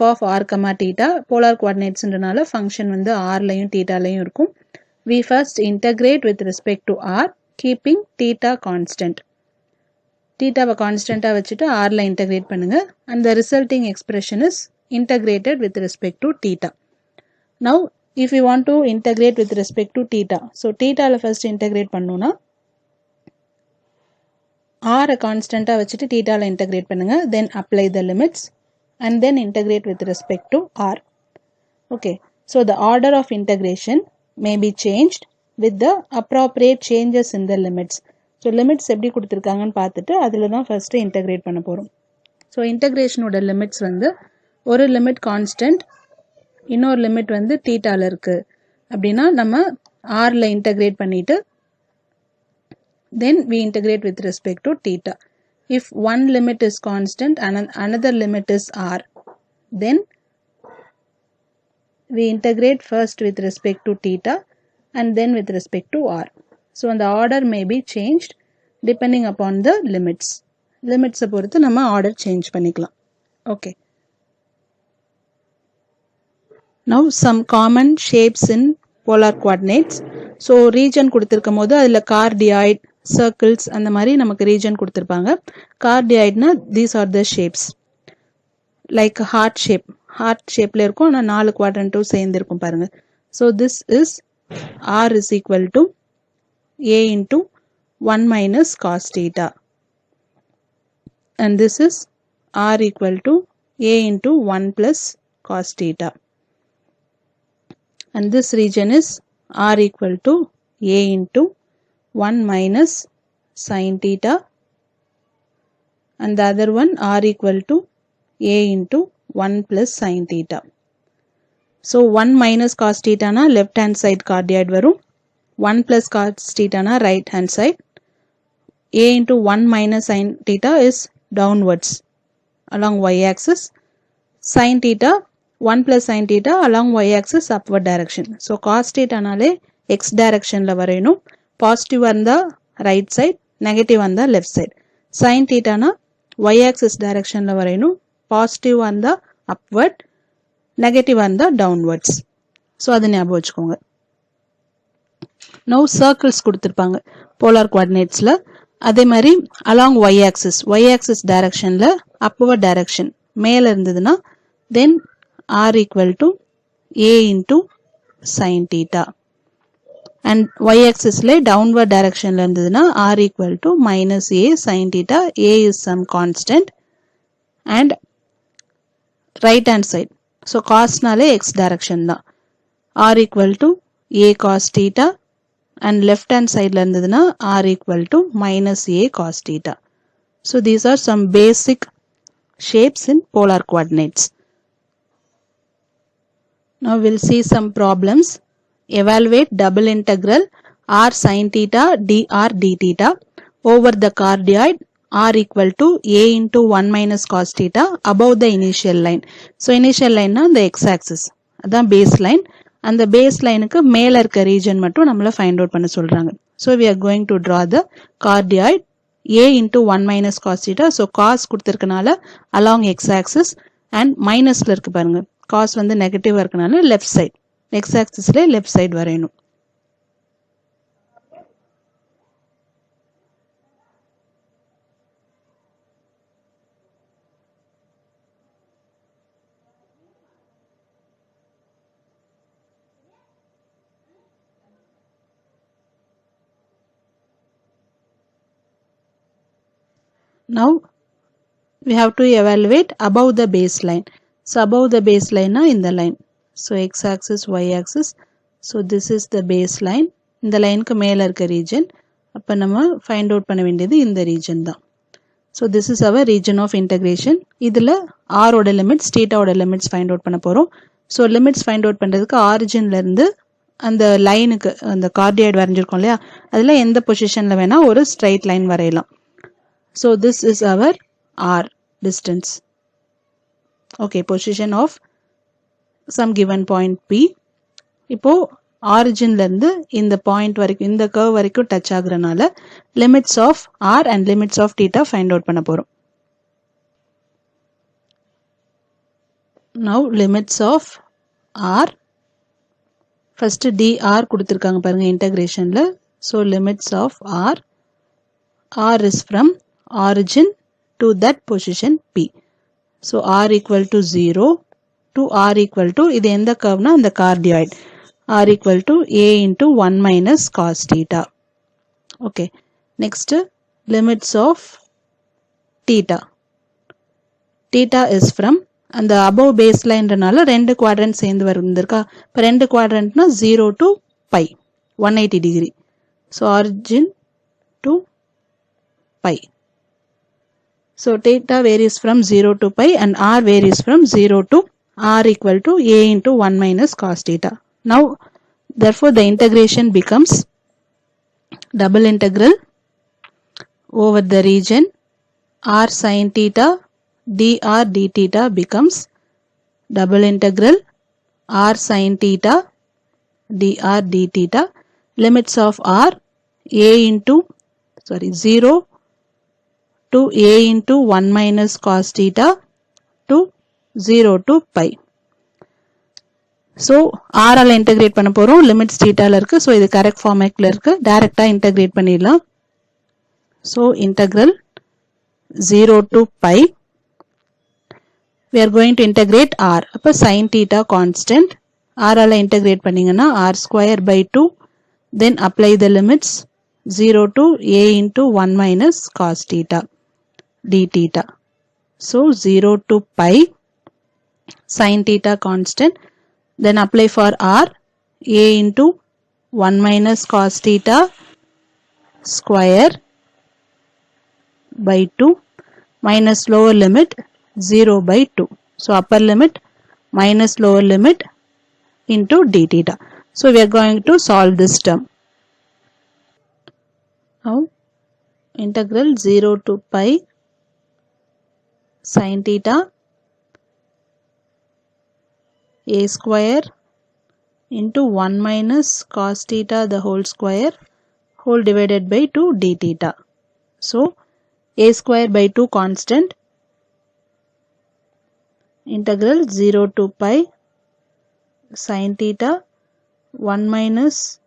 of r comma theta polar coordinatesன்றனால function வந்து rலையும் thetaலையும் இருக்கும். We first integrate with respect to r keeping theta constant. thetaவை கான்ஸ்டன்ட்டா வச்சுட்டு rல integrate பண்ணுங்க and the resulting expression is integrated with respect to theta. Now if we want to integrate with respect to theta, so thetaல first integrate பண்ணனும்னா r கான்ஸ்டன்ட்டா வச்சுட்டு thetaல integrate பண்ணுங்க, then apply the limits and then integrate with respect to r. Okay, so the order of integration may be changed with the appropriate changes in the limits. So limits எப்படி கொடுத்திருக்காங்கன்னு பார்த்துட்டு அதில தான் first integrate பண்ண போறோம். So integration ஓட limits வந்து ஒரு limit constant, இன்னொரு limit வந்து thetaல இருக்கு அப்படினா நம்ம rல integrate பண்ணிட்டு then we integrate with respect to theta. If one limit is constant and another limit is r, then we integrate first with respect to theta and then with respect to r. So the order may be changed depending upon the limits. Limits பொறுத்து நம்ம order change பண்ணிக்கலாம். Okay. Now some common shapes in polar coordinates. So region கொடுத்திருக்கும்போது அதில cardioid, circles அந்த மாதிரி நமக்கு region கொடுத்திருப்பாங்க. Cardioidனா these are the shapes. Like heart shape. Heart shapeல இருக்கும் ஆனா 4 quadrant சேர்ந்து இருக்கும் பாருங்க. So this is r is equal to a into 1 minus cos theta. And this is r equal to a into 1 plus cos theta. And this region is r equal to a into 1 minus sin theta. And the other one r equal to a into 1 plus sin theta. So 1 minus cos theta na left hand side cardioid varum, 1 plus cos theta na right hand side. A into 1 minus sin theta is downwards along y axis. Sin theta 1 plus sin theta along y axis upward direction. So cos theta nale x direction la varayanum, positive vanda right side, negative vanda left side. Sin theta na y axis direction la varayanum, positive vanda upward, negative vanda downwards. So adha ஞாபகம் வச்சுக்கோங்க. Now circles கொடுத்திருப்பாங்க polar coordinatesல, அதே மாதிரி along y axis directionல upward direction மேல இருந்ததுன்னா then r equal to a into sin theta. And y axisல downward directionல இருந்ததுன்னா r equal to minus a sin theta. A is some constant. And right hand side, so cos நாலே x direction தான், r equal to a cos theta. And left hand side la irundhaduna r equal to minus a cos theta. So these are some basic shapes in polar coordinates. Now we'll see some problems. Evaluate double integral r sin theta dr d theta over the cardioid r equal to a into 1 minus cos theta above the initial line. So initial line na the x axis, adha baseline. அந்த base லைனுக்கு மேல இருக்க region மட்டும் நம்மள find out பண்ண சொல்றாங்க. So we are going to draw the cardioid a into 1 minus cos theta. So cos கொடுத்திருக்கனால along x axis and minusல இருக்கு பாருங்க, cos வந்து நெகட்டிவா இருக்கனால left side, x axisல left side வரையணும். Now we have to evaluate above the baseline. So above the baseline na in the line. So x axis, y axis. So this is the baseline. இந்த லைனுக்கு மேல இருக்க region. அப்ப நம்ம find out பண்ண வேண்டியது இந்த region தான். So this is our region of integration. இதுல r ஓட limits, theta ஓட limits find out பண்ண போறோம். So limits find out பண்றதுக்கு originல இருந்து அந்த லைனுக்கு அந்த cardioid வரைஞ்சிருக்கோம் இல்லையா, அதுல எந்த பொசிஷன்ல வேணா ஒரு straight line வரையலாம். So this is our r distance. Okay, position of some given point P. இப்போ originல இருந்து இந்த பாயிண்ட் வரைக்கும், இந்த curve வரைக்கும் touch ஆகுறனால limits of r and limits of theta find out பண்ண போறோம். now limits of r, first dr கொடுத்திருக்காங்க பாருங்க integrationல. So limits of r is from origin to that position p. So r equal to 0 to r equal to, இது எந்த curve na அந்த cardioid, r equal to a into 1 minus cos theta. Okay, next limits of theta. Theta is from அந்த above baseline னால ரெண்டு quadrant சேர்ந்து வந்திருக்கா. இப்போ ரெண்டு quadrantனா 0 to pi 180 degree. So origin to pi. So theta varies from 0 to pi and r varies from 0 to r equal to a into 1 minus cos theta. Now therefore the integration becomes double integral over the region r sin theta dr d theta becomes double integral r sin theta dr d theta. Limits of r a into 0 to a into 1 minus cos theta to 0 to pi. So r ஆல integrate பண்ண போறோம், limits theta ல இருக்கு. So இது correct formatல இருக்கு, டைரக்டா integrate பண்ணிடலாம். So integral 0 to pi, we are going to integrate r. அப்ப sin theta constant, r ஆல integrate பண்ணீங்கன்னா r square by 2, then apply the limits 0 to a into 1 minus cos theta d theta. So 0 to pi sin theta constant, then apply for r a into 1 minus cos theta square by 2 minus lower limit 0 by 2. So upper limit minus lower limit into d theta. So we are going to solve this term. Now integral 0 to pi sin theta a square into 1 minus cos theta the whole square whole divided by 2 d theta. So a square by 2 constant, integral 0 to pi sin theta 1 minus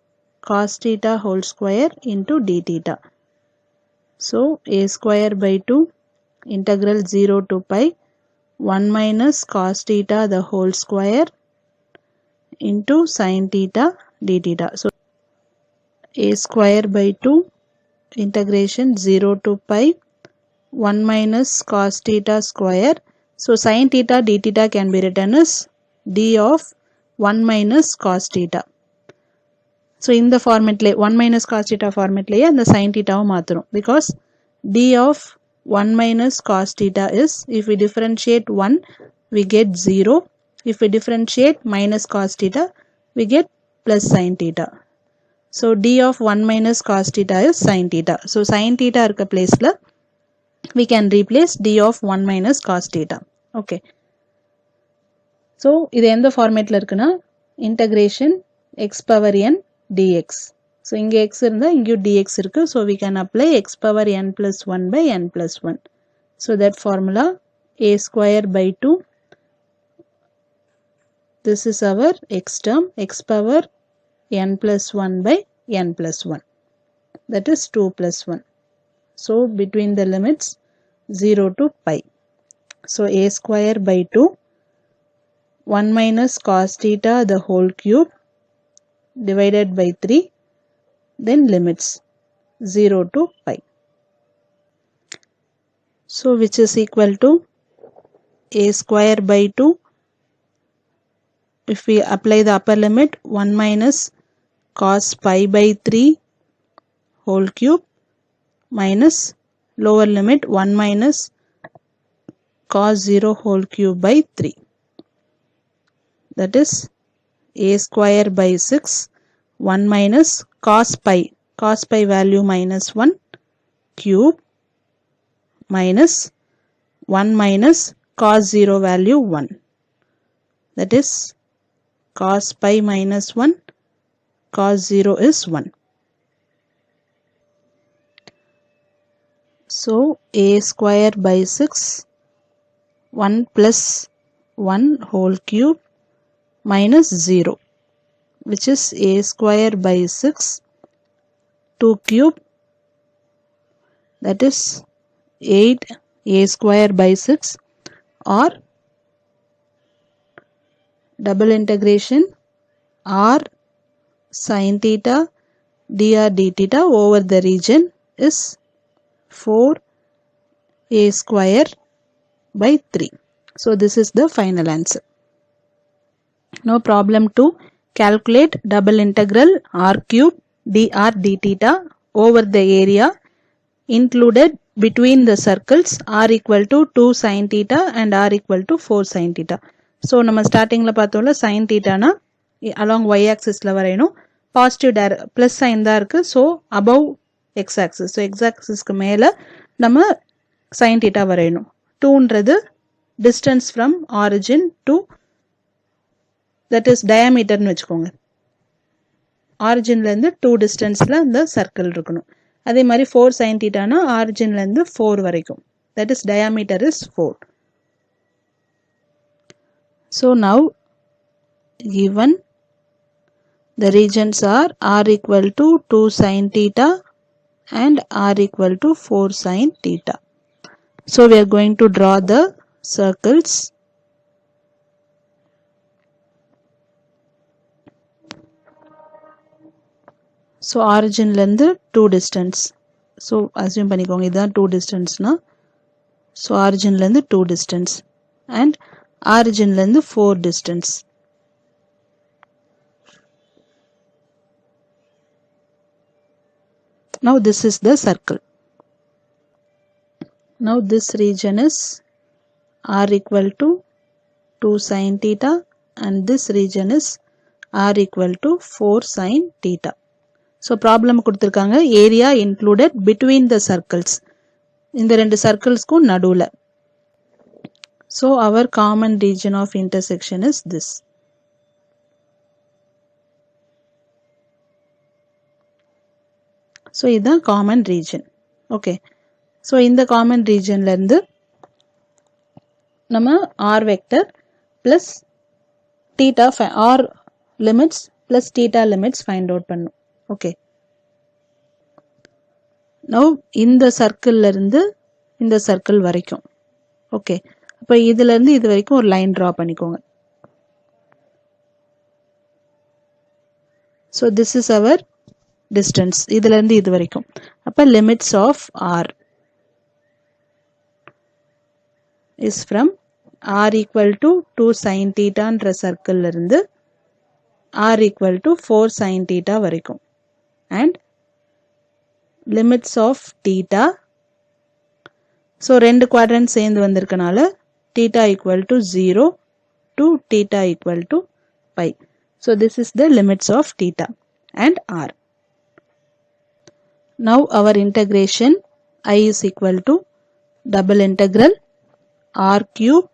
cos theta whole square into d theta. So a square by 2 integral 0 to pi 1 minus cos theta the whole square into sin theta d theta. So a square by 2 integration 0 to pi 1 minus cos theta square. So sin theta d theta can be written as d of 1 minus cos theta. So in the format 1 minus cos theta format laye and the sin theta matrum, because d of 1 minus cos theta is, if we differentiate 1 we get 0, if we differentiate minus cos theta we get plus sin theta. So d of 1 minus cos theta is sin theta. So sin theta irukka place la we can replace d of 1 minus cos theta. Okay. So இது எந்த ஃபார்மேட்ல இருக்குன்னா integration x power n dx. So இங்க x இருந்தா இங்கேயும் dx இருக்கு. So we can apply x power n plus 1 by n plus 1. So that formula a square by 2. This is our x term, x power n plus 1 by n plus 1. That is 2 plus 1. So between the limits 0 to pi. So a square by 2 1 minus cos theta the whole cube divided by 3, then limits 0 to pi. So which is equal to a square by 2, if we apply the upper limit 1 minus cos pi by 3 whole cube minus lower limit 1 minus cos 0 whole cube by 3. That is a square by 6 1 minus cos pi value minus 1 cube minus 1 minus cos 0 value 1. That is cos pi minus 1, cos 0 is 1. So a square by 6 1 plus 1 whole cube minus 0, which is a square by 6, 2 cube, that is 8 a square by 6, or double integration r sin theta dr d theta over the region is 4 a square by 3. So this is the final answer. Now problem 2. Calculate double integral r cube dr d theta over the area included between the circles r equal to 2 sin theta and r equal to 4 sin theta. So நம்ம ஸ்டார்டிங்ல பார்த்தோம்ல sin theta na along y axis ல வரையணும். Positive plus sign தான் இருக்கு. So above x axis. So x axis க்கு மேல நம்ம sin theta வரையணும். 2ன்றது distance from origin to, that is diameter னு வெச்சுக்கோங்க. ஆரிஜின்ல இருந்து 2 டிஸ்டன்ஸ்ல இந்த சர்க்கிள் இருக்கணும். அதே மாதிரி 4 sin theta னா ஆரிஜின்ல இருந்து 4 வரைக்கும். That is diameter is 4. So now given the regions are r equal to 2 sin theta and r equal to 4 sin theta. So we are going to draw the circles. So origin ல இருந்து 2 distance. So assume பண்ணிக்கோங்க இதுதான் 2 distance னா. So origin ல இருந்து 2 distance and origin ல இருந்து 4 distance. Now this is the circle. Now this region is r equal to 2 sin theta and this region is r equal to 4 sin theta. So problem கொடுத்திருக்காங்க area included between the circles. இந்த ரெண்டு circlesக்கும் நடுவுல. So our common region of intersection is this. So இதுதான் common region. Okay. So இந்த common region ல இருந்து நம்ம r vector plus theta r limits plus theta limits find out பண்ணணும். Okay. Now இந்த circle ல இருந்து இந்த circle வரைக்கும். Okay. அப்ப இதுல இருந்து இது வரைக்கும் ஒரு line draw பண்ணிக்கோங்க. So this is our distance. இதுல இருந்து இது வரைக்கும். அப்ப limits of r is from r equal to 2 sin theta என்ற circle ல இருந்து r equal to 4 sin theta வரைக்கும். And limits of theta. So ரெண்டு quadrant சேர்ந்து வந்திருக்கனால theta equal to 0 to theta equal to pi. So this is the limits of theta and r. Now our integration I is equal to double integral r cube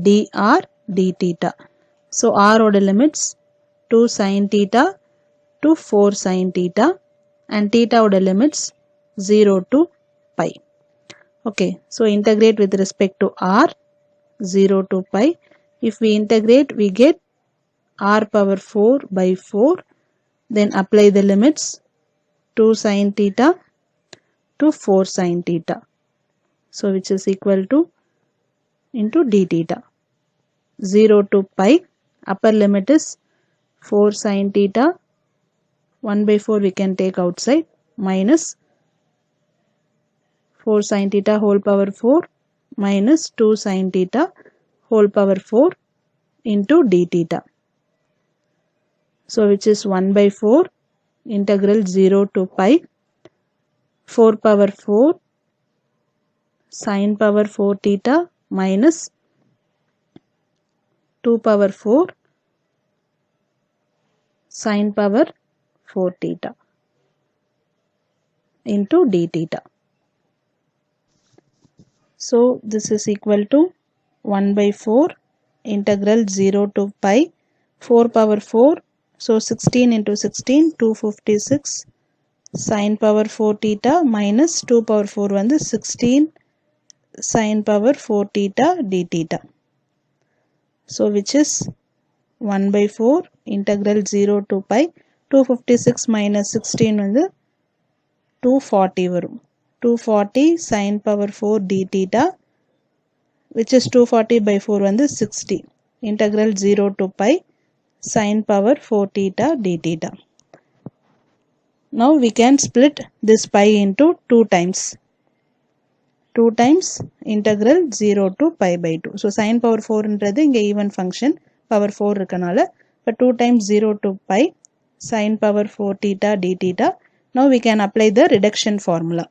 dr d theta. So r oda limits 2 sin theta to 4 sin theta and theta oda limits 0 to pi. Okay, so integrate with respect to r 0 to pi. If we integrate, we get r power 4 by 4. Then apply the limits 2 sin theta to 4 sin theta. So which is equal to into d theta. 0 to pi. Upper limit is 4 sin theta. 1 by 4 we can take outside minus 4 sin theta whole power 4 minus 2 sin theta whole power 4 into d theta. So which is 1 by 4 integral 0 to pi 4 power 4 sin power 4 theta minus 2 power 4 sin power 4 theta into d theta. So this is equal to 1 by 4 integral 0 to pi 4 power 4. So 16 into 16 256 sin power 4 theta minus 2 power 4 வந்து 16 sin power 4 theta d theta. So which is 1 by 4 integral 0 to pi 256 minus 16 வந்து 240 வரும் 240 sin power 4 d theta which is 240 by 4 வந்து 60 integral 0 to pi sin power 4 theta d theta. Now we can split this pi into 2 times. 2 times integral 0 to pi by 2. So sin power 4 என்றது இங்க even function power 4 இருக்கனால but 2 times 0 to pi sin power 4 theta d theta. Now we can apply the reduction formula.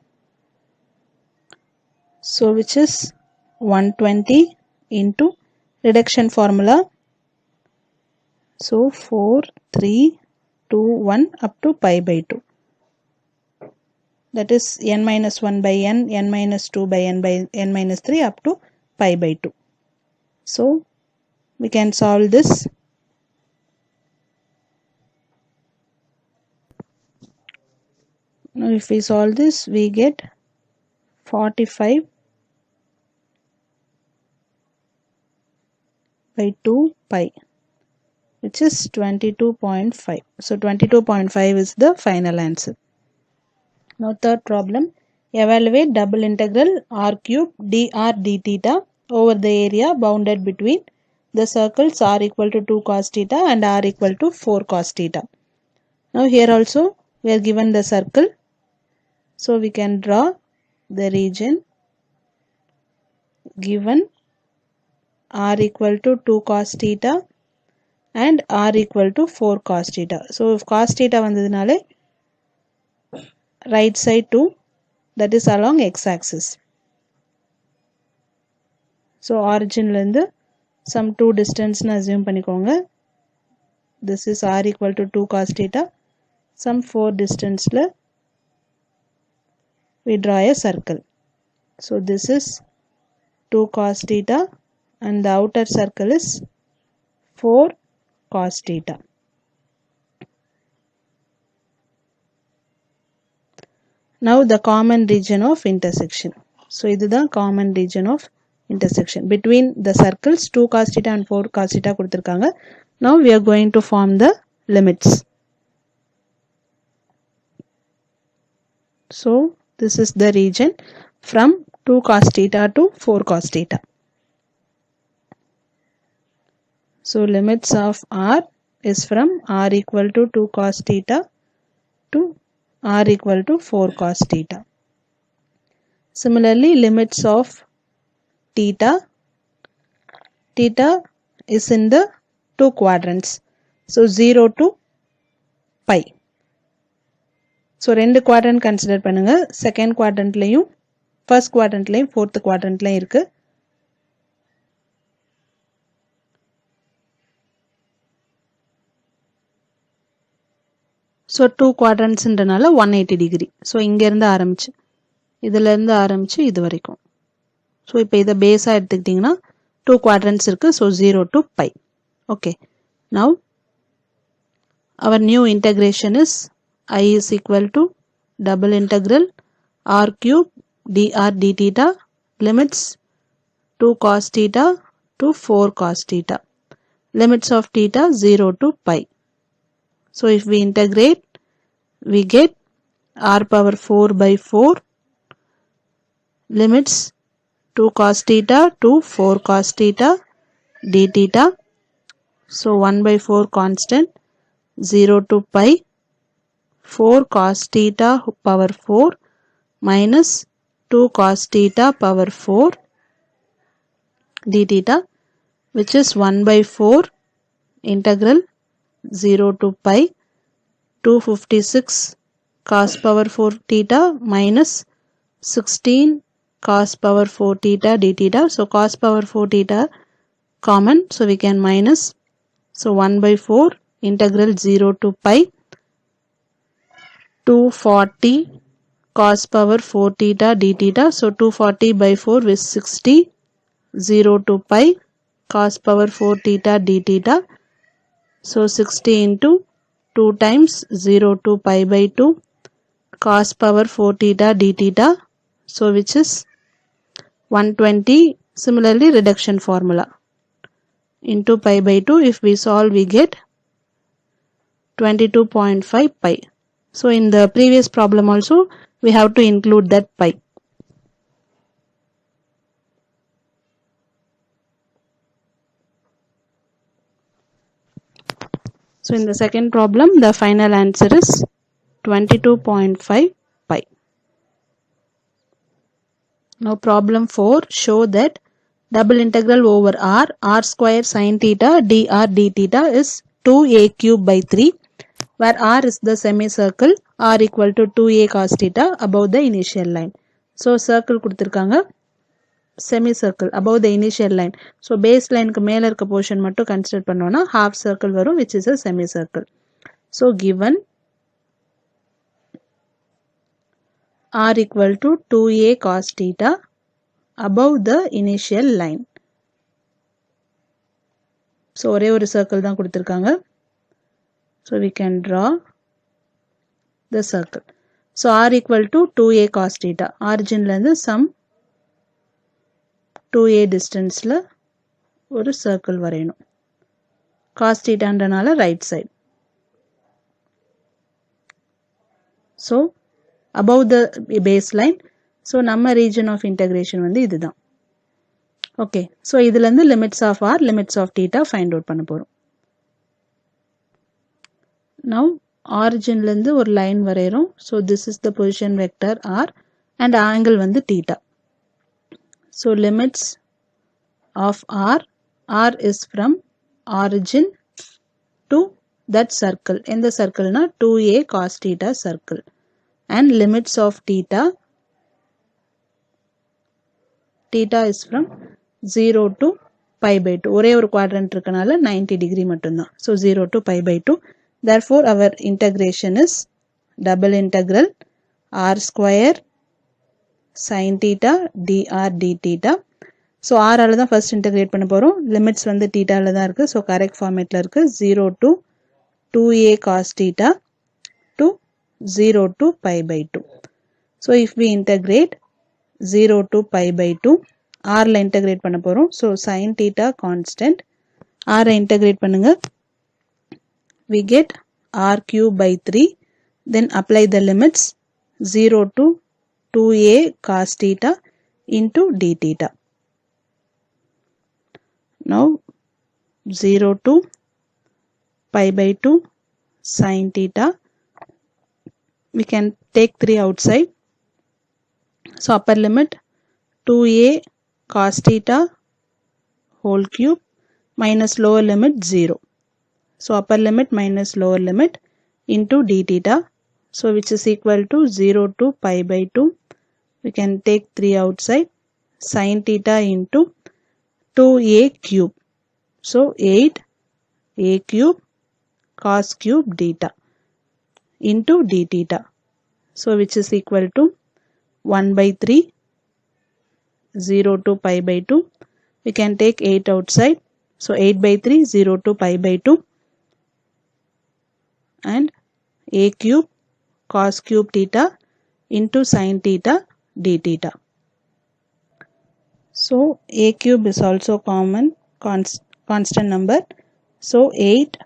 So which is 120 into reduction formula. So 4, 3, 2, 1 up to pi by 2. That is n minus 1 by n minus 2 by n minus 3 up to pi by 2. So we can solve this. Now if we solve this, we get 45 by 2 pi, which is 22.5. So 22.5 is the final answer. Now third problem, evaluate double integral r cube dr d theta over the area bounded between the circles r equal to 2 cos theta and r equal to 4 cos theta. Now here also we are given the circle. So we can draw the region given r equal to 2 cos theta and r equal to 4 cos theta. So if cos theta vandadunale right side 2, that is along x-axis. So origin la irundhu some 2 distance na assume panikonga. This is r equal to 2 cos theta. Some 4 distance la we draw a circle. So this is 2 cos theta and the outer circle is 4 cos theta. Now the common region of intersection. So this is the common region of intersection between the circles 2 cos theta and 4 cos theta kuduthirukanga. Now we are going to form the limits. So this is the region from 2 cos theta to 4 cos theta. So limits of r is from r equal to 2 cos theta to r equal to 4 cos theta. Similarly, limits of theta is in the 2 quadrants. So 0 to pi. So 2 quadrant consider பண்ணுங்க. Second quadrant லையும் first quadrant லையும் fourth quadrant லையும் இருக்கு. So 2 quadrants ன்றனால 180 degree. So இங்க இருந்து ஆரம்பிச்சு இதுல இருந்து ஆரம்பிச்சு இது வரைக்கும். So இப்போ இத பேஸா எடுத்துக்கிட்டீங்கன்னா 2 quadrants இருக்கு. So 0 to pi. Okay. Now our new integration is I is equal to double integral r cube dr d theta limits 2 cos theta to 4 cos theta. Limits of theta 0 to pi. So if we integrate, we get r power 4 by 4 limits 2 cos theta to 4 cos theta d theta. So 1 by 4 constant 0 to pi 4 cos theta power 4 minus 2 cos theta power 4 d theta, which is 1 by 4 integral 0 to pi 256 cos power 4 theta minus 16 cos power 4 theta d theta. So cos power 4 theta common, so we can minus. So 1 by 4 integral 0 to pi 240 cos power 4 theta d theta. So 240 by 4 is 60, 0 to pi cos power 4 theta d theta. So 60 into 2 times 0 to pi by 2 cos power 4 theta d theta. So which is 120. Similarly, reduction formula. into pi by 2. If we solve, we get 22.5 pi. So in the previous problem also we have to include that pi. So in the second problem, the final answer is 22.5 pi. Now problem 4, show that double integral over r square sin theta dr d theta is 2a cube by 3, where r is the semicircle, r equal to 2a cos theta above the initial line. So circle கொடுத்திருக்காங்க, semicircle above the initial line. So base line க்கு மேல இருக்க portion மட்டும் consider பண்ணோம்னா half circle வரும், which is a semicircle. So given r equal to 2a cos theta above the initial line. So ஒரே ஒரு circle தான் கொடுத்திருக்காங்க. So we can draw the circle. So r equal to 2a cos theta. Origin ல இருந்து some 2a distance ல ஒரு circle வரையணும். Cos theta ன்றனால right side. So above the baseline. So நம்ம region of integration வந்து இதுதான். Okay. So இதுல இருந்து limits of r, limits of theta find out பண்ண போறோம். Now origin ல இருந்து ஒரு line வரையறோம். So this is the position vector r and angle வந்து theta. So limits of r is from origin to that circle. In the circle na 2a cos theta circle. And limits of theta is from 0 to pi by 2. ஒரே ஒரு quadrant இருக்கனால 90 degree மட்டும்தான். So 0 to pi by 2. Therefore our integration is double integral r square sin theta dr d theta. So r ஆல தான் first integrate பண்ண போறோம். Limits வந்து theta ல தான் இருக்கு. So correct formatல இருக்கு. 0 to 2a cos theta to 0 to pi by 2. So if we integrate 0 to pi by 2, r ல integrate பண்ண போறோம். So sin theta constant, r integrate பண்ணுங்க. We get r cube by 3. Then apply the limits 0 to 2a cos theta into d theta. Now 0 to pi by 2 sin theta. We can take 3 outside. So upper limit 2a cos theta whole cube minus lower limit 0. So upper limit minus lower limit into d theta. So which is equal to 0 to pi by 2. We can take 3 outside. Sin theta into 2a cube. So 8a cube cos cube theta into d theta. So which is equal to 1 by 3, 0 to pi by 2. We can take 8 outside. So 8 by 3, 0 to pi by 2. And a cube cos cube theta into sin theta d theta. So a cube is also common constant number. So 8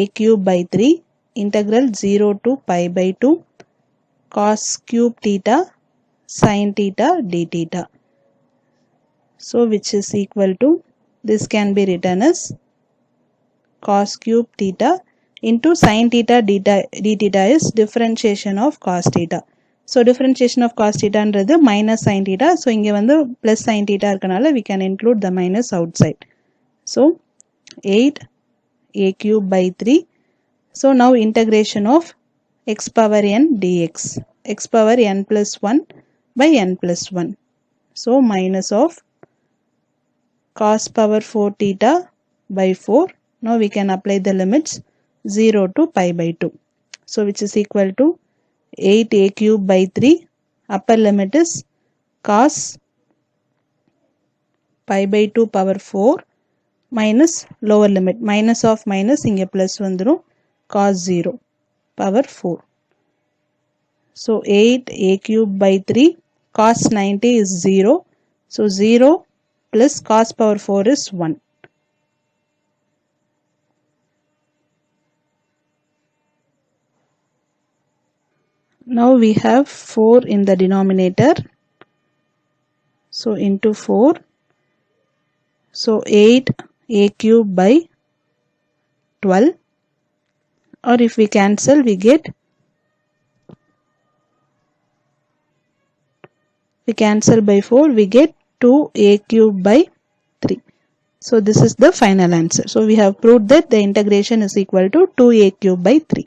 a cube by 3 integral 0 to pi by 2 cos cube theta sin theta d theta. So which is equal to, this can be written as cos cube theta into sin theta d theta is differentiation of cos theta. So differentiation of cos theta ன்றது minus sin theta. So இங்க வந்து plus sin theta இருக்கனால we can include the minus outside. So 8 a cube by 3. So now integration of x power n dx. X power n plus 1 by n plus 1. So minus of cos power 4 theta by 4. Now we can apply the limits 0 to pi by 2. So which is equal to 8 a cube by 3. Upper limit is cos pi by 2 power 4 minus lower limit. Minus of minus inge plus vandrum cos 0 power 4. So 8 a cube by 3. Cos 90 is 0. So 0 plus cos power 4 is 1. Now we have 4 in the denominator. So into 4. So 8a cube by 12. Or if we cancel, we cancel by 4, we get 2a cube by 3. So this is the final answer. So we have proved that the integration is equal to 2a cube by 3.